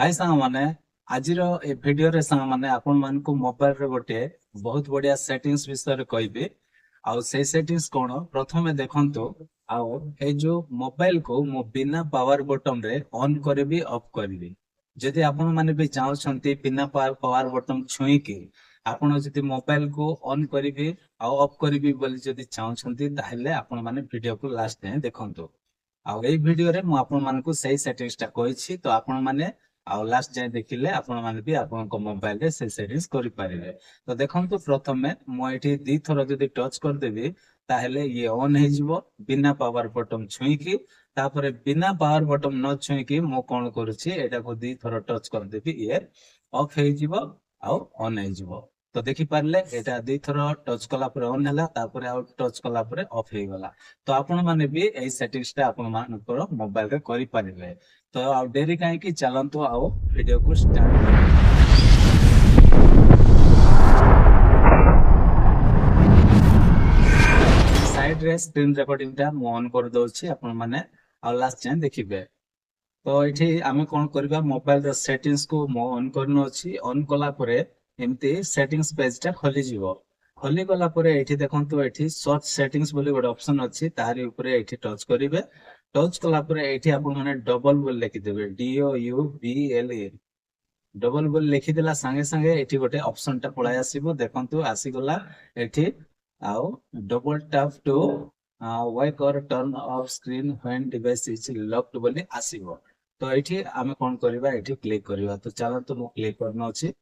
हाय सांग माने आज ए भिडियो रे सांग माने आपण मान को मोबाइल रे गोटे बहुत बढ़िया सेटिंग्स विषय रे कहबे। आउ से सेटिंग्स कोन प्रथमे देखंतो। आउ ए जो मोबाइल को मो बिना पावर बटन रे ऑन करबी ऑफ करबी। जदि आपण माने भी चाहौ छंती बिना पावर बटन छुई के आपण जदि मोबाइल को ऑन करबी आउ ऑफ करबी बोली जदि चाहौ छंती ताहले आपण माने वीडियो को लास्ट में देखंतो। आउ ए वीडियो रे मु आपण मान को सही सेटिंग्स टा कहिछि तो आपण माने आउ लास्ट जाए देखिले आपण माने भी आपण को मोबाइल रे से सेटिंग्स करि पारिबे। तो देखंतु प्रथमे मो एठी दी थरो जदी टच कर देबी ताहेले ये ऑन हे जिवो बिना पावर बटन छुई की। तापरे बिना पावर बटन न छुई की मो कोन करूछि एटा को दी थरो टच कर देबी ये ऑफ हे जिवो आउ ऑन हे जिवो। तो देखि पारले एटा दी थरो टच कला पर ऑन हैला तापरे आउ टच कला पर ऑफ हे गला। तो आपण माने भी एई सेटिंग्स टा आपण मानकर मोबाइल रे करि पारिबे। तो आउ डेरी काहे कि चलंतु आओ वीडियो को स्टार्ट। साइड रे स्क्रीन रिकॉर्डिंग टा मु ऑन कर दोछि आपण माने आ लास्ट जाय देखिबे। तो एठी आमे कोन करबा मोबाइल रो सेटिंग्स को मो ऑन करनो अछि। ऑन कला परे एम्ति सेटिंग्स पेज टा खोली जिवो। खोली गला परे एठी देखंतु एठी सर्च सेटिंग्स बोली गोटे ऑप्शन अछि तारि ऊपर एठी टच करिवे। टच कला परे एठी आपण माने डबल बोल लिखि देबे DOUBLE डबल बोल लिखि देला संगे संगे एठी गोटे ऑप्शन टा पळाय आसीबो। देखंतु आसी गला एठी आउ डबल टैप टू वेक और turn off screen when device is locked बोली आसीबो। तो एठी आमे कोन करबा एठी क्लिक करबा। तो चलंतु मु क्लिक करनो अछि।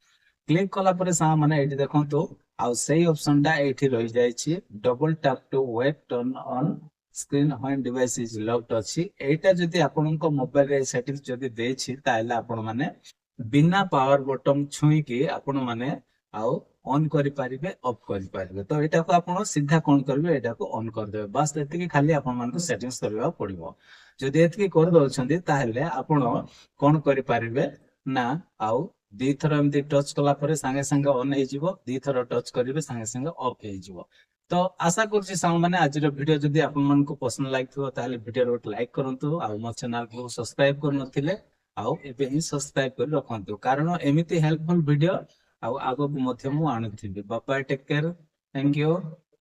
क्लिक कला परे सा माने एठी देखंतु आउ सेही ऑप्शन टा एठी रहि जाय छी double tap to wake turn on screen when device is locked अछि। एटा जदि आपनको मोबाइल रे सेटिंग्स जदि दे छी ताइले आपण माने बिना पावर बटन छुई के आपण माने आउ ऑन करि पारिबे ऑफ करि पारिबे। तो एटा को आपण सीधा कोन करबे एटा को ऑन कर देबे। बस एति खाली आपण मान को सेटिंग्स करबा पड़िबो। जदि एति कर दोछंती ताहले आपण कोन करि पारिबे ना आउ दी थर एमती टच कला परे संगे संगे ऑन हे जिवो। दी थर टच करिवे संगे संगे ऑफ हे जिवो। तो आशा करछि साउंड माने आज वीडियो जदि आपण मान को पसंद लागिथो ताहले वीडियो रो लाइक करंतु। आ मो चैनल को सब्सक्राइब कर नथिले आउ एबे ही सब्सक्राइब कर रखंतु कारण एमिति हेल्पफुल वीडियो आउ आगो मध्य मु आनुथिबी। Bye bye take care thank you.